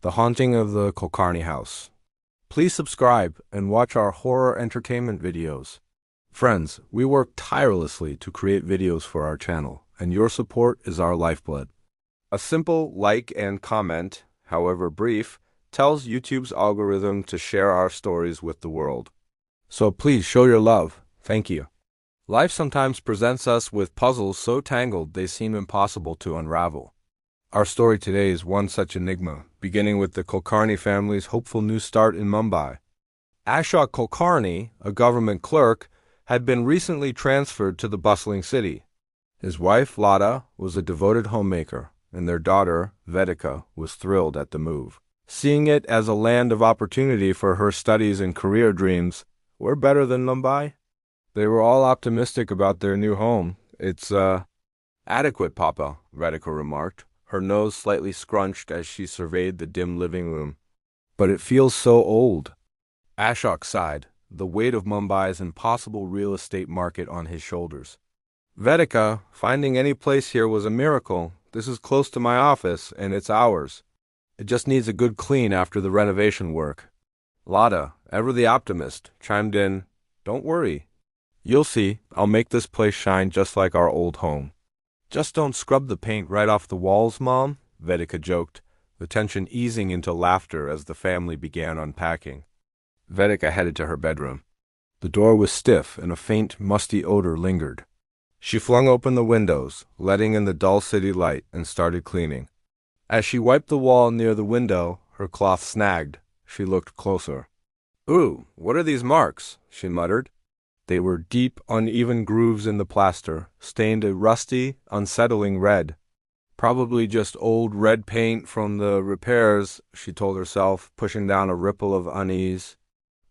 The Haunting of the Kulkarni House. Please subscribe and watch our horror entertainment videos. Friends, we work tirelessly to create videos for our channel, and your support is our lifeblood. A simple like and comment, however brief, tells YouTube's algorithm to share our stories with the world. So please show your love. Thank you. Life sometimes presents us with puzzles so tangled they seem impossible to unravel. Our story today is one such enigma, beginning with the Kulkarni family's hopeful new start in Mumbai. Ashok Kulkarni, a government clerk, had been recently transferred to the bustling city. His wife, Lada, was a devoted homemaker, and their daughter, Vedika, was thrilled at the move. Seeing it as a land of opportunity for her studies and career dreams, we're better than Mumbai. They were all optimistic about their new home. It's, adequate, Papa, Vedika remarked, her nose slightly scrunched as she surveyed the dim living room. But it feels so old. Ashok sighed, the weight of Mumbai's impossible real estate market on his shoulders. Vedika, finding any place here was a miracle. This is close to my office, and it's ours. It just needs a good clean after the renovation work. Lada, ever the optimist, chimed in, "Don't worry. You'll see, I'll make this place shine just like our old home." "Just don't scrub the paint right off the walls, Mom," Vedika joked, the tension easing into laughter as the family began unpacking. Vedika headed to her bedroom. The door was stiff and a faint, musty odor lingered. She flung open the windows, letting in the dull city light, and started cleaning. As she wiped the wall near the window, her cloth snagged. She looked closer. "Ooh, what are these marks?" she muttered. They were deep, uneven grooves in the plaster, stained a rusty, unsettling red. Probably just old red paint from the repairs, she told herself, pushing down a ripple of unease.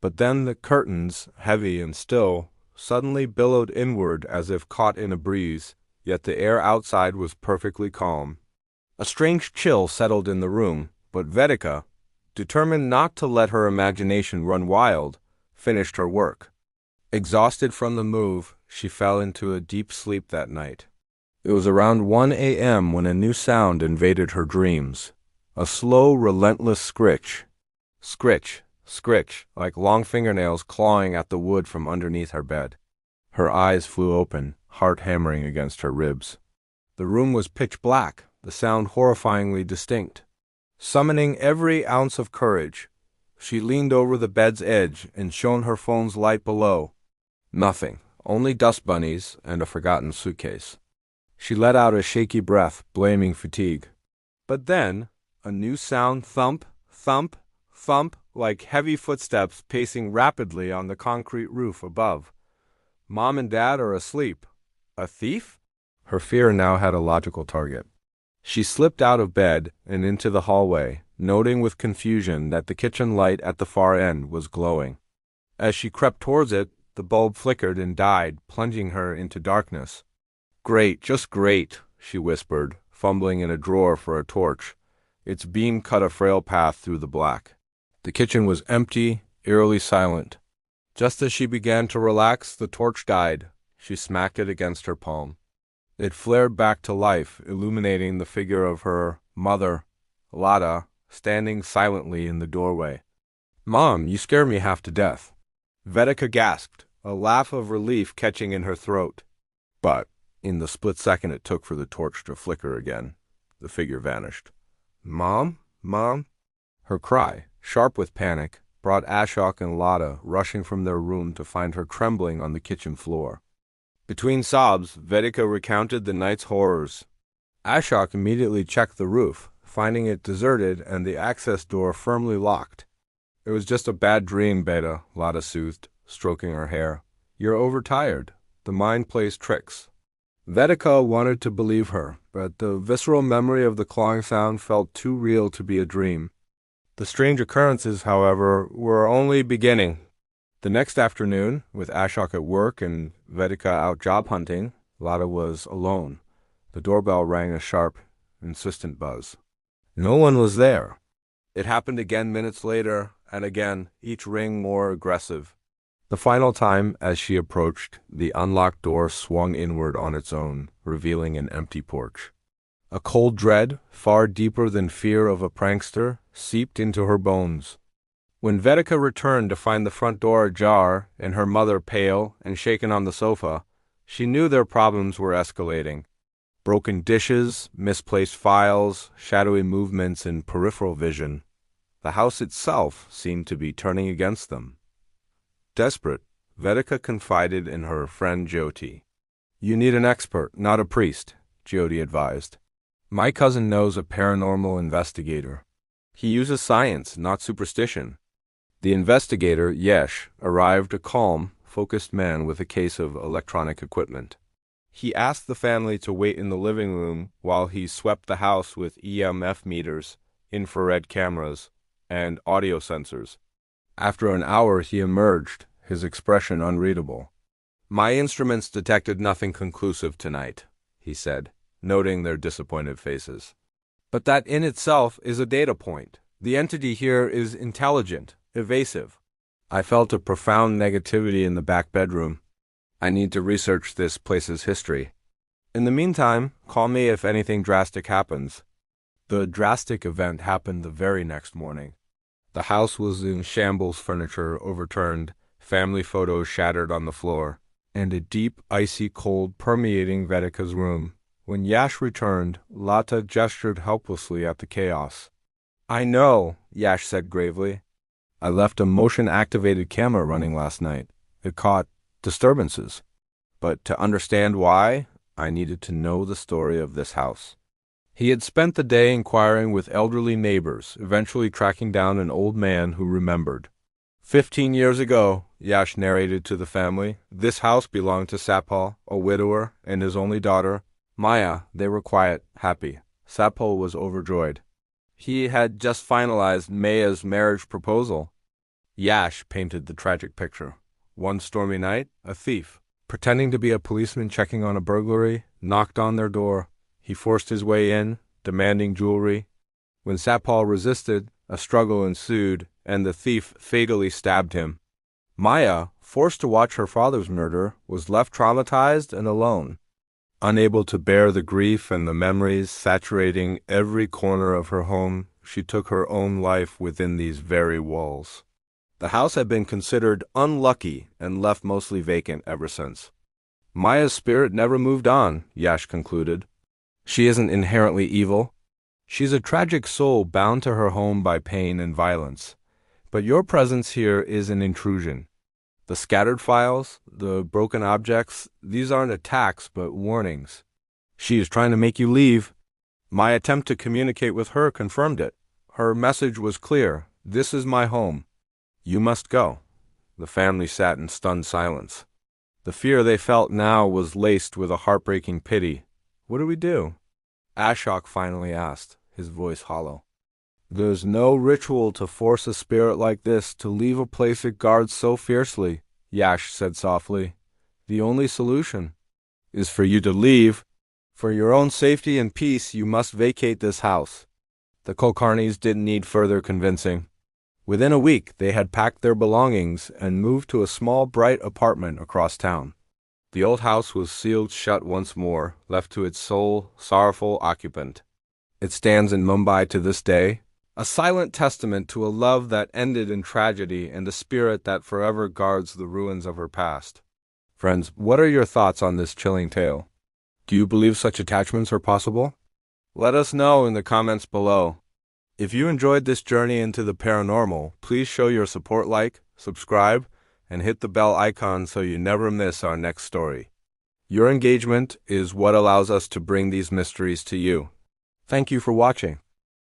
But then the curtains, heavy and still, suddenly billowed inward as if caught in a breeze, yet the air outside was perfectly calm. A strange chill settled in the room, but Vedika, determined not to let her imagination run wild, finished her work. Exhausted from the move, she fell into a deep sleep that night. It was around 1 a.m. when a new sound invaded her dreams. A slow, relentless scritch. Scritch, scritch, like long fingernails clawing at the wood from underneath her bed. Her eyes flew open, heart hammering against her ribs. The room was pitch black, the sound horrifyingly distinct. Summoning every ounce of courage, she leaned over the bed's edge and shone her phone's light below. Nothing, only dust bunnies and a forgotten suitcase. She let out a shaky breath, blaming fatigue. But then, a new sound thump, thump, thump, like heavy footsteps pacing rapidly on the concrete roof above. Mom and Dad are asleep. A thief? Her fear now had a logical target. She slipped out of bed and into the hallway, noting with confusion that the kitchen light at the far end was glowing. As she crept towards it, the bulb flickered and died, plunging her into darkness. "Great, just great," she whispered, fumbling in a drawer for a torch. Its beam cut a frail path through the black. The kitchen was empty, eerily silent. Just as she began to relax, the torch died. She smacked it against her palm. It flared back to life, illuminating the figure of her mother, Lada, standing silently in the doorway. "Mom, you scare me half to death." Vedika gasped, a laugh of relief catching in her throat. But, in the split second it took for the torch to flicker again, the figure vanished. "Mom? Mom?" Her cry, sharp with panic, brought Ashok and Lada rushing from their room to find her trembling on the kitchen floor. Between sobs, Vedika recounted the night's horrors. Ashok immediately checked the roof, finding it deserted and the access door firmly locked. "It was just a bad dream, Beta," Lada soothed, stroking her hair. "You're overtired. The mind plays tricks." Vedika wanted to believe her, but the visceral memory of the clawing sound felt too real to be a dream. The strange occurrences, however, were only beginning. The next afternoon, with Ashok at work and Vedika out job hunting, Lada was alone. The doorbell rang a sharp, insistent buzz. No one was there. It happened again minutes later, and again, each ring more aggressive. The final time, as she approached, the unlocked door swung inward on its own, revealing an empty porch. A cold dread, far deeper than fear of a prankster, seeped into her bones. When Vedika returned to find the front door ajar and her mother pale and shaken on the sofa, she knew their problems were escalating. Broken dishes, misplaced files, shadowy movements in peripheral vision. The house itself seemed to be turning against them. Desperate, Vedika confided in her friend Jyoti. "You need an expert, not a priest," Jyoti advised. "My cousin knows a paranormal investigator. He uses science, not superstition." The investigator, Yesh, arrived, a calm, focused man with a case of electronic equipment. He asked the family to wait in the living room while he swept the house with EMF meters, infrared cameras, and audio sensors. After an hour he emerged, his expression unreadable. "My instruments detected nothing conclusive tonight," he said, noting their disappointed faces. "But that in itself is a data point. The entity here is intelligent, evasive. I felt a profound negativity in the back bedroom. I need to research this place's history. In the meantime, call me if anything drastic happens." The drastic event happened the very next morning. The house was in shambles, furniture overturned, family photos shattered on the floor, and a deep, icy cold permeating Vedika's room. When Yash returned, Lata gestured helplessly at the chaos. "I know," Yash said gravely. "I left a motion-activated camera running last night. It caught disturbances. But to understand why, I needed to know the story of this house." He had spent the day inquiring with elderly neighbors, eventually tracking down an old man who remembered. 15 years ago, Yash narrated to the family, this house belonged to Sapal, a widower, and his only daughter, Maya. They were quiet, happy. Sapal was overjoyed. He had just finalized Maya's marriage proposal. Yash painted the tragic picture. One stormy night, a thief, pretending to be a policeman checking on a burglary, knocked on their door. He forced his way in, demanding jewelry. When Sapal resisted, a struggle ensued, and the thief fatally stabbed him. Maya, forced to watch her father's murder, was left traumatized and alone. Unable to bear the grief and the memories saturating every corner of her home, she took her own life within these very walls. The house had been considered unlucky and left mostly vacant ever since. Maya's spirit never moved on, Yash concluded. She isn't inherently evil. She's a tragic soul bound to her home by pain and violence. But your presence here is an intrusion. The scattered files, the broken objects, these aren't attacks but warnings. She is trying to make you leave. My attempt to communicate with her confirmed it. Her message was clear. This is my home. You must go. The family sat in stunned silence. The fear they felt now was laced with a heartbreaking pity. What do we do? Ashok finally asked, his voice hollow. There's no ritual to force a spirit like this to leave a place it guards so fiercely, Yash said softly. The only solution is for you to leave. For your own safety and peace, you must vacate this house. The Kulkarnis didn't need further convincing. Within a week, they had packed their belongings and moved to a small, bright apartment across town. The old house was sealed shut once more, left to its sole, sorrowful occupant. It stands in Mumbai to this day, a silent testament to a love that ended in tragedy and a spirit that forever guards the ruins of her past. Friends, what are your thoughts on this chilling tale? Do you believe such attachments are possible? Let us know in the comments below. If you enjoyed this journey into the paranormal, please show your support, like, subscribe, and hit the bell icon so you never miss our next story. Your engagement is what allows us to bring these mysteries to you. Thank you for watching.